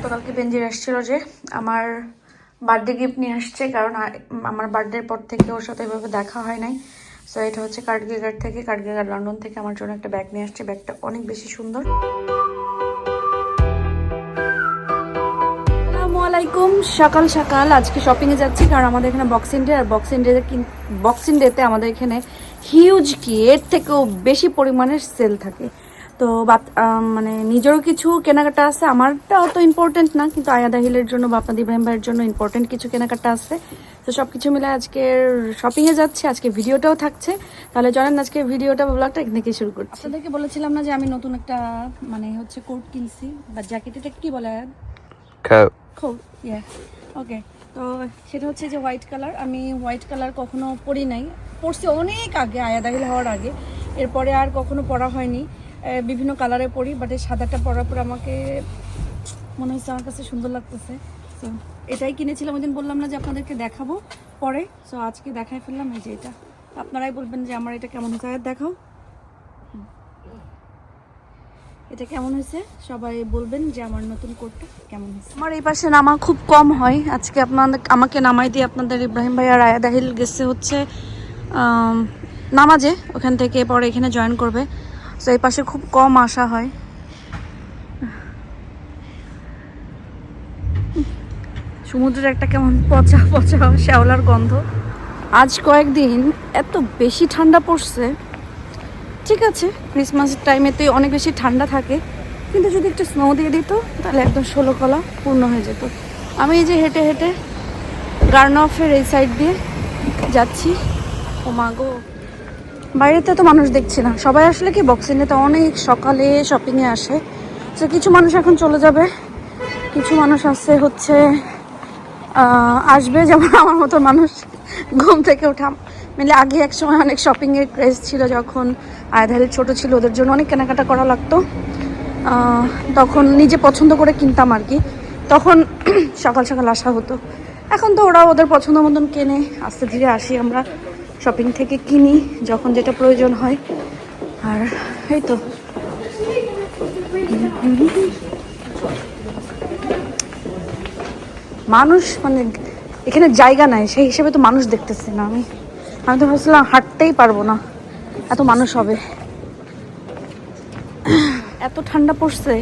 গতকালকে বেঞ্জির আসছিল যে আমার বার্থডে গিফট নিয়ে আসছে, কারণ আমার বার্থডের পর থেকে ওর সাথে এভাবে দেখা হয় নাই। সো এটা হচ্ছে কার্ডগিগার থেকে, কার্ডগিগার লন্ডন থেকে আমার জন্য একটা ব্যাগ নিয়ে আসছে। ব্যাগটা অনেক বেশি সুন্দর। আসসালামু আলাইকুম। সকাল সকাল আজকে শপিংয়ে যাচ্ছি, কারণ আমাদের এখানে বক্সিং ডে, আর বক্সিং ডেতে আমাদের এখানে হিউজ কি এর থেকেও বেশি পরিমাণের সেল থাকে। তো মানে নিজেরও কিছু কেনাকাটা আছে, আমারটা অত ইম্পর্টেন্ট না, কিন্তু আয়াদা হিলের জন্য বা আপনাদের ইব্রাহিম ভাইয়ের জন্য ইম্পর্টেন্ট কিছু কেনাকাটা আছে। তো সব কিছু মিলে আজকের শপিংয়ে যাচ্ছে, আজকে ভিডিওটাও থাকছে। তাহলে জানেন আজকে ভিডিওটা ব্লগটা এখান থেকে শুরু করছি। আপনাদেরকে বলেছিলাম না যে আমি নতুন একটা মানে হচ্ছে কোট কিনছি বা জ্যাকেট, এটা কি বলে ওকে। তো সেটা হচ্ছে যে হোয়াইট কালার। আমি হোয়াইট কালার কখনো পরি নাই, পরছি অনেক আগে, আয়াদা হিল হওয়ার আগে। এরপরে আর কখনো পরা হয়নি, বিভিন্ন কালারে পরি। বাট এই সাদাটা পরার পর আমাকে মনে হচ্ছে আমার কাছে সুন্দর লাগতেছে। সো এটাই কিনেছিলাম, ওই দিন বললাম না যে আপনাদেরকে দেখাবো পরে। সো আজকে দেখাই ফেললাম। এই যে এটা, আপনারাই বলবেন যে আমার এটা কেমন হয়েছে। দেখাও এটা কেমন হয়েছে, সবাই বলবেন যে আমার নতুন কোটটা কেমন হয়েছে। আমার এই পাশে নামা খুব কম হয়, আজকে আমাকে নামাই দিয়ে আপনাদের ইব্রাহিম ভাই আর আয়াদা হিল গেছে হচ্ছে নামাজে, ওখান থেকে পরে এখানে জয়েন করবে। তো এই পাশে খুব কম আসা হয়। সমুদ্রের একটা কেমন পচা পচা শ্যাওলার গন্ধ। আজ কয়েকদিন এত বেশি ঠান্ডা পড়ছে। ঠিক আছে, ক্রিসমাসের টাইমেতে অনেক বেশি ঠান্ডা থাকে, কিন্তু যদি একটু স্নো দিয়ে দিত তাহলে একদম 16 কলা পূর্ণ হয়ে যেত। আমি এই যে হেঁটে হেঁটে গার্নফের এই সাইড দিয়ে যাচ্ছি। ও মা গো, বাইরেতে তো মানুষ দেখছি না। সবাই আসলে কি বক্সিংয়েতে অনেক সকালে শপিংয়ে আসে। তো কিছু মানুষ এখন চলে যাবে, কিছু মানুষ আসছে হচ্ছে আসবে, যেমন আমার মতো মানুষ ঘুম থেকে ওঠা মিলে। আগে এক সময় অনেক শপিংয়ের ক্রেজ ছিল, যখন আয়াদা হিল ছোটো ছিল, ওদের জন্য অনেক কেনাকাটা করা লাগতো। তখন নিজে পছন্দ করে কিনতাম আর কি, তখন সকাল সকাল আসা হতো। এখন তো ওরা ওদের পছন্দ মতন কেনে, আস্তে ধীরে আসি আমরা শপিং থেকে, কিনি যখন যেটা প্রয়োজন হয়। আর এই তো মানুষ, মানে এখানে জায়গা নাই সেই হিসেবে তো মানুষ দেখতেছি না। আমি তো ভাবছিলাম হাঁটতেই পারবো না, এত মানুষ হবে। এত ঠান্ডা পড়ছে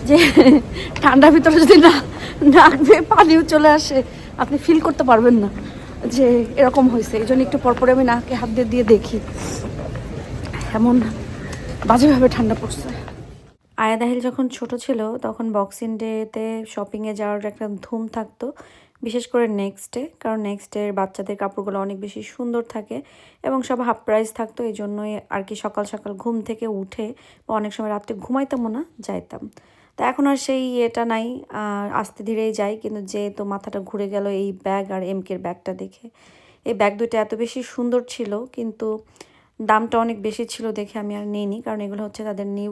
যে ঠান্ডার ভিতরে যদি নাক বেয়ে পানিও চলে আসে, আপনি ফিল করতে পারবেন না যে এরকম হয়েছে। এই জন্য একটু পরপরে আমি নাকে হাত দিয়ে দেখি, এমন বাজেভাবে ঠান্ডা পড়ছে। আয়াদা হিল যখন ছোট ছিল তখন বক্সিং ডেতে শপিংয়ে যাওয়ার একটা ধুম থাকতো, বিশেষ করে নেক্সট ডে, কারণ নেক্সট ডের বাচ্চাদের কাপড়গুলো অনেক বেশি সুন্দর থাকে এবং সব হাফ প্রাইস থাকতো। এই জন্যই আর কি সকাল সকাল ঘুম থেকে উঠে বা অনেক সময় রাত্রে ঘুমাইতামও না, যাইতাম। তা এখন আর সেই এটা নাই, আস্তে ধীরেই যাই। কিন্তু যেহেতু মাথাটা ঘুরে গেল এই ব্যাগ আর এমকের ব্যাগটা দেখে। এই ব্যাগ দুইটা এত বেশি সুন্দর ছিল, কিন্তু দামটা অনেক বেশি ছিল দেখে আমি আর নিইনি, কারণ এগুলো হচ্ছে তাদের নিউ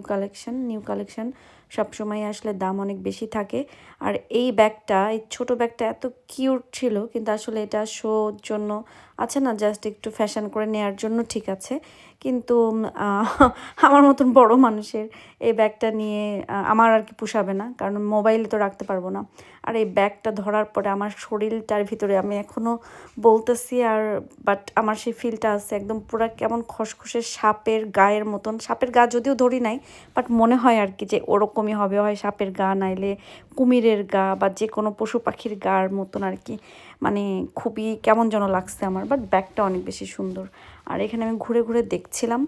কালেকশন সবসময় আসলে দাম অনেক বেশি থাকে। আর এই ব্যাগটা, এই ছোটো ব্যাগটা এত কিউট ছিল, কিন্তু আসলে এটা শোর জন্য আছে না, জাস্ট একটু ফ্যাশন করে নেওয়ার জন্য ঠিক আছে। কিন্তু আমার মতন বড় মানুষের এই ব্যাগটা নিয়ে আমার আর কি পোষাবে না, কারণ মোবাইল তো রাখতে পারবো না। আর এই ব্যাগটা ধরার পরে আমার শরীরটার ভিতরে, আমি এখনও বলতেছি আর বাট আমার সেই ফিলটা আছে একদম পুরা কেমন খসখসে সাপের গায়ের মতন। সাপের গা যদিও ধরি নাই, বাট মনে হয় আর কি যে ওরকমই হবে, হয় সাপের গা নাইলে কুমিরের গা বা যে কোনো পশু পাখির গার মতন আর কি। মানে খুবই কেমন যেন লাগছে আমার, বাট ব্যাগটা অনেক বেশি সুন্দর। আর এখানে আমি ঘুরে ঘুরে দেখছিলাম,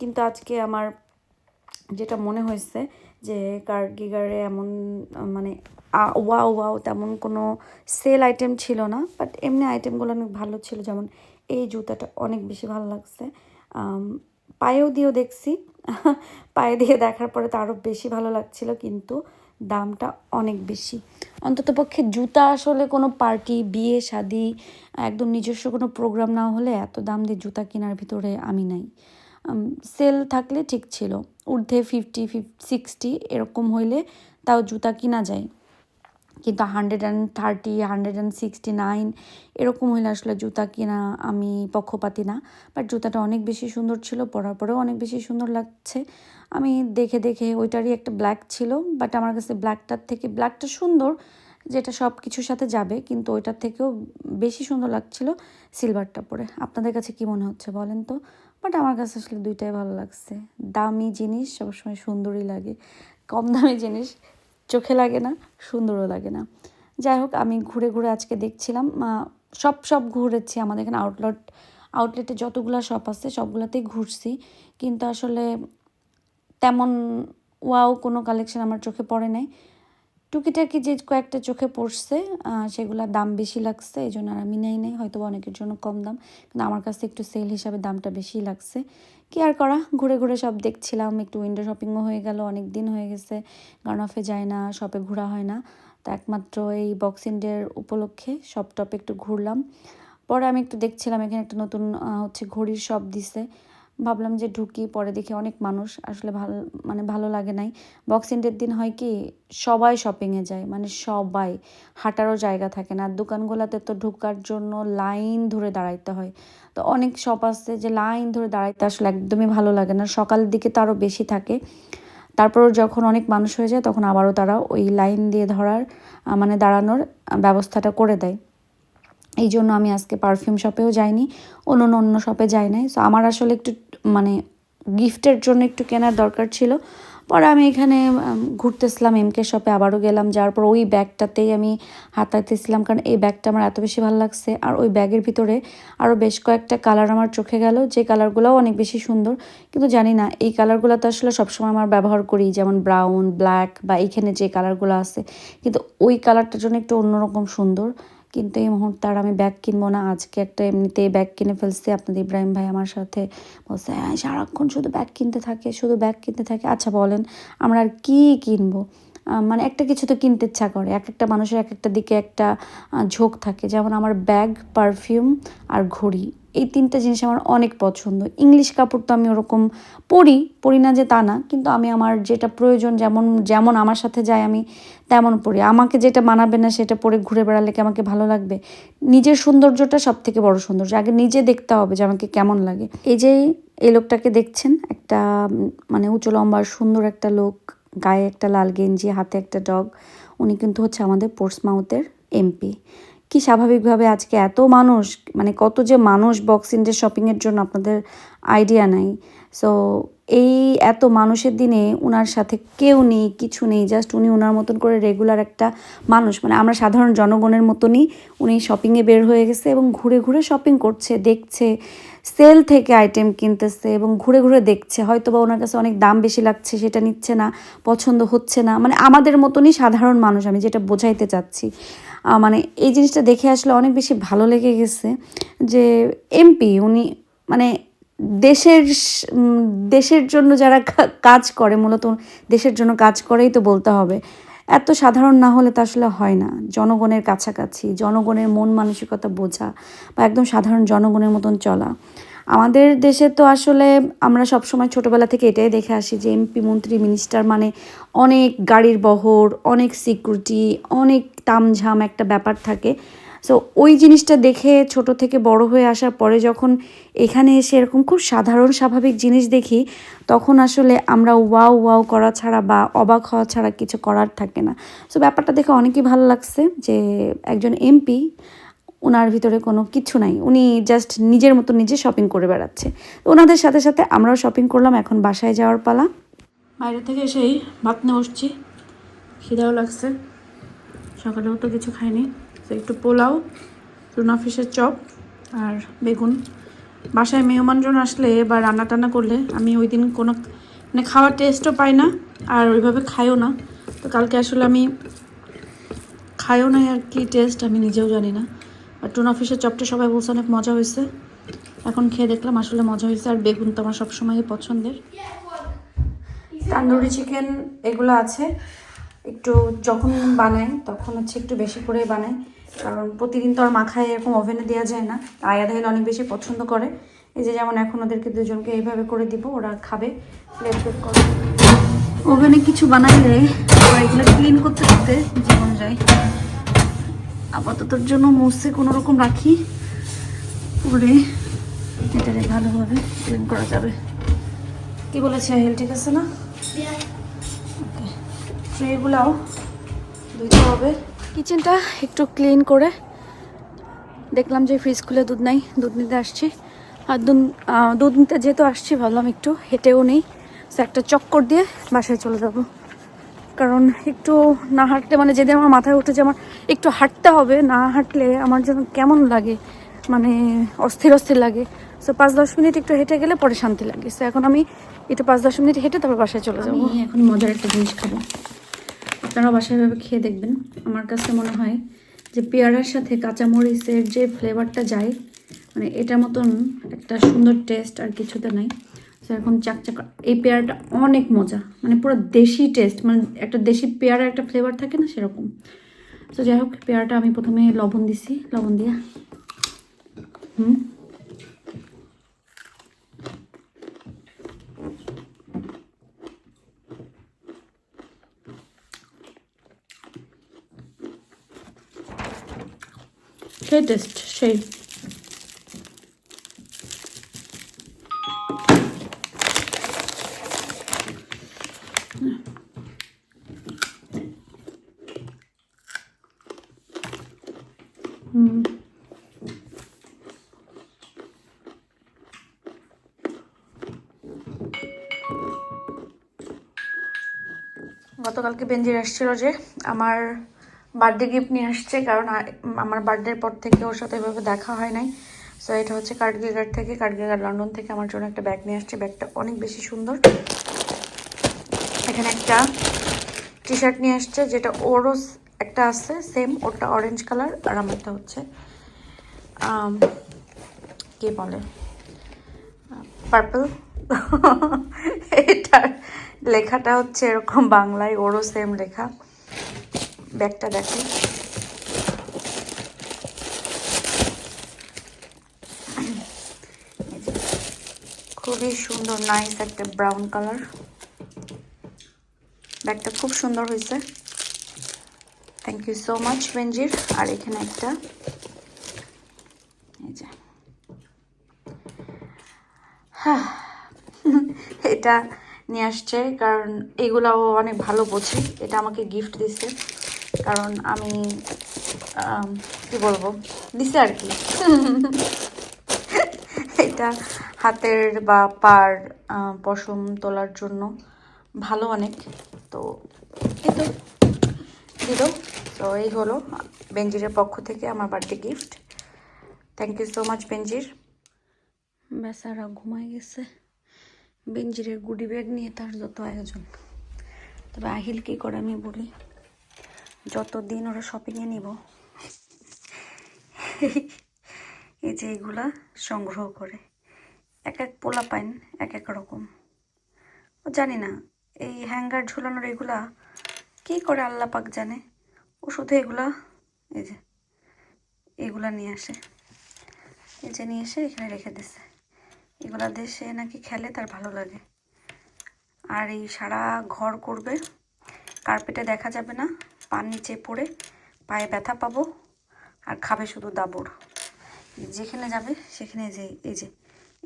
কিন্তু আজকে আমার যেটা মনে হয়েছে যে কার্গিগারে এমন মানে ওয়াও তেমন কোনো সেল আইটেম ছিল না, বাট এমনি আইটেমগুলো অনেক ভালো ছিল। যেমন এই জুতাটা অনেক বেশি ভালো লাগছে, পায়েও দিয়েও দেখছি পায়ে দিয়ে দেখার পরে তো আরও বেশি ভালো লাগছিল, কিন্তু দামটা অনেক বেশি। অন্ততপক্ষে জুতা আসলে কোনো পার্টি, বিয়ে শাদি, একদম নিজস্ব কোনো প্রোগ্রাম না হলে এত দাম দিয়ে জুতা কেনার ভিতরে আমি নাই। সেল থাকলে ঠিক ছিল, ঊর্ধ্বে 50, 60 এরকম হইলে তাও জুতা কিনা যায়, কিন্তু 130, 169 এরকম হলে আসলে জুতা কিনা আমি পক্ষপাতি না। বাট জুতাটা অনেক বেশি সুন্দর ছিল, পরার পরেও অনেক বেশি সুন্দর লাগছে। আমি দেখে দেখে ওইটারই একটা ব্ল্যাক ছিল, বাট আমার কাছে ব্ল্যাকটার থেকে ব্ল্যাকটা সুন্দর, যেটা সব কিছুর সাথে যাবে, কিন্তু ওইটার থেকেও বেশি সুন্দর লাগছিল সিলভারটা পরে। আপনাদের কাছে কি মনে হচ্ছে বলেন তো? বাট আমার কাছে আসলে দুইটাই ভালো লাগছে। দামি জিনিস সবসময় সুন্দরই লাগে, কম দামি জিনিস চোখে লাগে না, সুন্দরও লাগে না। যাই হোক, আমি ঘুরে ঘুরে আজকে দেখছিলাম, সব ঘুরেছি। আমাদের এখানে আউটলেটে যতগুলো শপ আছে সবগুলোতেই ঘুরছি, কিন্তু আসলে তেমন ওয়াও কোনো কালেকশন আমার চোখে পড়ে নাই। টুকিটাকি যে কয়েকটা চোখে পড়ছে সেগুলোর দাম বেশি লাগছে, এই জন্য আর আমি নেই হয়তো অনেকের জন্য কম দাম, কিন্তু আমার কাছে একটু সেল হিসাবে দামটা বেশি লাগছে। কি আর করা, ঘুরে ঘুরে সব দেখছিলাম। একটু উইন্ডো শপিংও হয়ে গেল, অনেক দিন হয়ে গেছে গার্ন অফে যায় না, শপে ঘোরা হয় না। তো একমাত্র এই বক্সিং ডের উপলক্ষে সব টপে একটু ঘুরলাম। পরে আমি একটু দেখছিলাম এখানে একটা নতুন ঘড়ির শপ দিছে, ভাবলাম যে ঢুকি, পরে দেখি অনেক মানুষ, আসলে ভালো লাগে নাই। বক্সিং ডের দিন হয় কি, সবাই শপিংয়ে যায়, মানে সবাই, হাঁটারও জায়গা থাকে না। দোকানগুলোতে তো ঢোকার জন্য লাইন ধরে দাঁড়াইতে হয়। তো অনেক শপ আছে যে লাইন ধরে দাঁড়াইতে আসলে একদমই ভালো লাগে না, সকালের দিকে তো আরও বেশি থাকে। তারপর যখন অনেক মানুষ হয়ে যায় তখন আবারও তারা ওই লাইন দিয়ে ধরার দাঁড়ানোর ব্যবস্থাটা করে দেয়। এই জন্য আমি আজকে পারফিউম শপেও যাইনি, অন্য শপে যাই নাই। সো আমার আসলে একটু গিফটের জন্য একটু কেনার দরকার ছিল। পরে আমি এখানে ঘুরতেছিলাম, এমকে শপে আবারও গেলাম, যাওয়ার পর ওই ব্যাগটাতেই আমি হাতাইতেছিলাম, কারণ এই ব্যাগটা আমার এত বেশি ভালো লাগছে। আর ওই ব্যাগের ভিতরে আরও বেশ কয়েকটা কালার আমার চোখে গেল, যে কালারগুলোও অনেক বেশি সুন্দর, কিন্তু জানি না এই কালারগুলো তো আসলে সবসময় আমার ব্যবহার করি, যেমন ব্রাউন, ব্ল্যাক বা এইখানে যে কালারগুলো আছে, কিন্তু ওই কালারটার জন্য একটু অন্যরকম সুন্দর। কিন্তু এই মুহূর্তে আর আমি ব্যাগ কিনবো না, আজকে একটা এমনিতেই ব্যাগ কিনে ফেলছি। আপনাদের ইব্রাহিম ভাই আমার সাথে বলছে, হ্যাঁ সারাক্ষণ শুধু ব্যাগ কিনতে থাকে। আচ্ছা বলেন, আমরা আর কি কিনবো? একটা কিছু তো কিনতে ইচ্ছা করে, এক একটা মানুষের এক একটা দিকে একটা ঝোঁক থাকে। যেমন আমার ব্যাগ, পারফিউম আর ঘড়ি, এই তিনটা জিনিস আমার অনেক পছন্দ। ইংলিশ কাপড় তো আমি ওরকম পরি না যে তা না, কিন্তু আমি আমার যেটা প্রয়োজন, যেমন আমার সাথে যায় আমি তেমন পরি। আমাকে যেটা মানাবে না সেটা পরে ঘুরে বেড়ালে কি আমাকে ভালো লাগবে? নিজের সৌন্দর্যটা সব থেকে বড় সৌন্দর্য, আগে নিজে দেখতে হবে যে আমাকে কেমন লাগে। এই লোকটাকে দেখছেন, একটা উঁচু লম্বা সুন্দর একটা লোক, গায়ে একটা লাল গেঞ্জি, হাতে একটা ডগ। উনি কিন্তু হচ্ছে আমাদের পোর্টসমাউথের এমপি। কি স্বাভাবিকভাবে আজকে এত মানুষ, কত যে মানুষ বক্সিং ডে শপিংয়ের জন্য আপনাদের আইডিয়া নাই। সো এই এত মানুষের দিনে উনার সাথে কেউ নেই, কিছু নেই, জাস্ট উনি ওনার মতন করে রেগুলার একটা মানুষ, আমরা সাধারণ জনগণের মতনই উনি শপিংয়ে বের হয়ে গেছে এবং ঘুরে ঘুরে শপিং করছে, দেখছে, সেল থেকে আইটেম কিনতেছে এবং ঘুরে ঘুরে দেখছে। হয়তো বা ওনার কাছে অনেক দাম বেশি লাগছে, সেটা নিচ্ছে না, পছন্দ হচ্ছে না, আমাদের মতনই সাধারণ মানুষ, আমি যেটা বোঝাইতে চাচ্ছি। এই জিনিসটা দেখে আসলে অনেক বেশি ভালো লেগে গেছে যে এমপি উনি দেশের জন্য যারা কাজ করে, মূলত দেশের জন্য কাজ করেই তো বলতে হবে। এত সাধারণ না হলে তো আসলে হয় না। জনগণের কাছাকাছি, জনগণের মন মানসিকতা বোঝা বা একদম সাধারণ জনগণের মতন চলা। আমাদের দেশে তো আসলে আমরা সবসময় ছোটোবেলা থেকে এটাই দেখে আসি যে এমপি, মন্ত্রী, মিনিস্টার অনেক গাড়ির বহর, অনেক সিকিউরিটি, অনেক তামঝাম একটা ব্যাপার থাকে। সো ওই জিনিসটা দেখে ছোট থেকে বড় হয়ে আসার পরে যখন এখানে এসে এরকম খুব সাধারণ স্বাভাবিক জিনিস দেখি, তখন আসলে আমরা ওয়াও করা ছাড়া বা অবাক হওয়া ছাড়া কিছু করার থাকে না। সো ব্যাপারটা দেখে অনেকই ভালো লাগছে যে একজন এমপি, ওনার ভিতরে কোনো কিছু নাই, উনি জাস্ট নিজের মতো নিজে শপিং করে বেড়াচ্ছে। ওনাদের সাথে সাথে আমরাও শপিং করলাম। এখন বাসায় যাওয়ার পালা। বাইরে থেকে এসেই ভাত নিয়ে বসছি, খিদাও লাগছে, সকালেও তো কিছু খাইনি। তো একটু পোলাও, টুনা ফিশের চপ আর বেগুন। বাসায় মেহমানজন আসলে বা রান্না টান্না করলে আমি ওই দিন কোনো খাওয়ার টেস্টও পাই না, আর ওইভাবে খাইও না। তো কালকে আসলে আমি খাইও না, আর কি টেস্ট আমি নিজেও জানি না। আর টুনা ফিশের চপটা সবাই বলছে অনেক মজা হয়েছে, এখন খেয়ে দেখলাম আসলে মজা হয়েছে। আর বেগুন তো আমার সবসময়ই পছন্দের। তান্দুরি চিকেন এগুলো আছে, একটু যখন বানাই তখন একটু বেশি করে বানাই, কারণ প্রতিদিন তো আর মাখায় এরকম ওভেনে দেওয়া যায় না। আয়াদ হাইল অনেক বেশি পছন্দ করে। এই যে যেমন এখন ওদেরকে দুজনকে এইভাবে করে দিব, ওরা খাবে, প্লেট করে। ওভেনে কিছু বানাইলে আবার এগুলো ক্লিন করতে করতে জীবন যায়। আপাততর জন্য মুছে কোনো রকম রাখি, পরে এটারে ভালোভাবে ক্লিন করা যাবে। কি বলেছে আহিল, ঠিক আছে না? ওকে, ট্রেগুলাও ধুইতে হবে। কিচেনটা একটু ক্লিন করে দেখলাম যে ফ্রিজ খুলে দুধ নাই, দুধ নিতে আসছি। আর দুধ নিতে যেহেতু আসছি ভাবলাম একটু হেঁটেও নেই, সো একটা চক্কর দিয়ে বাসায় চলে যাব। কারণ একটু না হাঁটলে, মানে যেদিন আমার মাথায় উঠে যে আমার একটু হাঁটতে হবে, না হাঁটলে আমার যেন কেমন লাগে, মানে অস্থির অস্থির লাগে। সো 5-10 মিনিট একটু হেঁটে গেলে পরে শান্তি লাগে। সো এখন আমি একটু 5-10 মিনিট হেঁটে তারপর বাসায় চলে যাবো। এখন মজার একটা জিনিস খাবো, আপনারা বাসায় ভাবে খেয়ে দেখবেন। আমার কাছে মনে হয় যে পেয়ারার সাথে কাঁচামরিচের যে ফ্লেভারটা যায়, মানে এটার মতন একটা সুন্দর টেস্ট আর কিছুতে নাই। তো এখন চাকচাক, এই পেয়ারাটা অনেক মজা, মানে পুরো দেশি টেস্ট, মানে একটা দেশি পেয়ারার একটা ফ্লেভার থাকে না, সেরকম। তো যাই হোক, পেয়ারাটা আমি প্রথমে লবণ দিছি, লবণ দিয়ে সেই টেস্ট সেই। গতকালকে বেঞ্জির আসছিল যে আমার বার্থডে গিফট নিয়ে আসছে, কারণ আমার বার্থডের পর থেকে ওর সাথে এভাবে দেখা হয় নাই। সো এটা হচ্ছে কার্ডগিগার থেকে, কার্ডগিগার লন্ডন থেকে আমার জন্য একটা ব্যাগ নিয়ে আসছে। ব্যাগটা অনেক বেশি সুন্দর। এখানে একটা টি শার্ট নিয়ে আসছে, যেটা ওরও একটা আছে সেম, ওটা অরেঞ্জ কালার, আর আমারটা হচ্ছে কি বলে পার্পল। এটার লেখাটা হচ্ছে এরকম বাংলায়, ওরও সেম লেখা। ব্যাগটা দেখো, খুবই সুন্দর, নাইস একটা ব্রাউন কালার। ব্যাগটা খুব সুন্দর হয়েছে, থ্যাংক ইউ সো মাচ বেঞ্জির। আর এখানে একটা এই যে এটা নিয়ে আসছে, কারণ এগুলাও অনেক ভালো বোঝে। এটা আমাকে গিফট দিছে, কারণ আমি কি বলবো, দিছে আর কি। এটা হাতের বা পার পশম তোলার জন্য ভালো অনেক, তো এই তো দিল। তো এই হলো বেঞ্জিরের পক্ষ থেকে আমার birthday gift, thank you so much Benjir. বেচারা ঘুমাই গেছে, বেঞ্জিরের গুডি ব্যাগ নিয়ে তার যত আয়োজন। তবে আহিল কী করে আমি বলি, যতদিন ওরা শপিংয়ে নিব, এই যে এইগুলা সংগ্রহ করে। এক এক পোলা পাইন এক এক রকম, ও জানি না এই হ্যাঙ্গার ঝুলানোর এগুলা কী করে আল্লাহ পাক জানে। ও শুধু এগুলা, এই যে এগুলা নিয়ে আসে, এই যে নিয়ে এসে এখানে রেখে দিছে। এগুলা দিয়ে সে নাকি খেলে, তার ভালো লাগে। আর এই সারা ঘর করবে, কার্পেটে দেখা যাবে না, পার নিচে পড়ে পায়ে ব্যথা পাবো, আর খাবে শুধু দাবড়। যেখানে যাবে সেখানে যে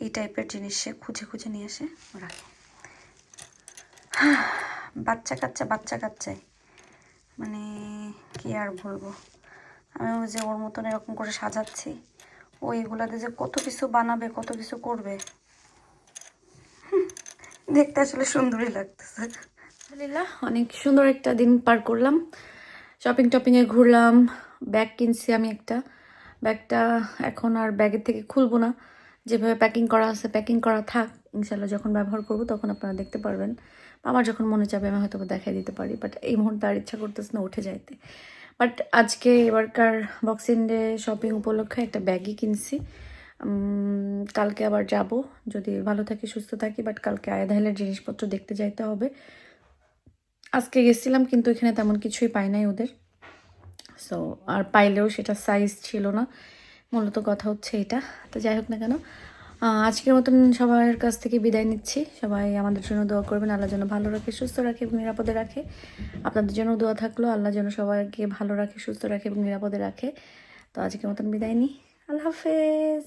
এই টাইপের জিনিস সে খুঁজে খুঁজে নিয়ে এসে রাখে। বাচ্চা কাচ্চাই, মানে কি আর বলবো। আমি ওই যে ওর মতন এরকম করে সাজাচ্ছি, ও এগুলাতে যে কত কিছু বানাবে, কত কিছু করবে, দেখতে আসলে সুন্দরই লাগতেছে। আলহামদুলিল্লাহ, অনেক সুন্দর একটা দিন পার করলাম। শপিংয়ে ঘুরলাম, ব্যাগ কিনছি আমি একটা। ব্যাগটা এখন আর ব্যাগের থেকে খুলবো না, যেভাবে প্যাকিং করা আছে প্যাকিং করা থাক। ইনশাল্লাহ যখন ব্যবহার করব তখন আপনারা দেখতে পারবেন। আমার যখন মনে চাবে আমি হয়তো দেখাই দিতে পারি, বাট এই মুহূর্তে আর ইচ্ছা করতেছে না উঠে যাইতে। বাট আজকে এবারকার বক্সিং ডে শপিং উপলক্ষে একটা ব্যাগই কিনছি। কালকে আবার যাব, যদি ভালো থাকি সুস্থ থাকি। বাট কালকে আয়াধাইলের জিনিসপত্র দেখতে যাইতে হবে। আজকে গেছিলাম কিন্তু এখানে তেমন কিছুই পাই নাই ওদের। সো আর পাইলেও সেটা সাইজ ছিল না, মূলত কথা হচ্ছে এটা। তো যাই হোক না কেন, আজকের মতন সবার কাছ থেকে বিদায় নিচ্ছি। সবাই আমাদের জন্য দোয়া করবেন, আল্লাহ যেন ভালো রাখে, সুস্থ রাখে এবং নিরাপদে রাখে। আপনাদের জন্য দোয়া থাকলো, আল্লাহ যেন সবাইকে ভালো রাখে, সুস্থ রাখে এবং নিরাপদে রাখে। তো আজকের মতন বিদায় নিই। আল্লাহ হাফেজ।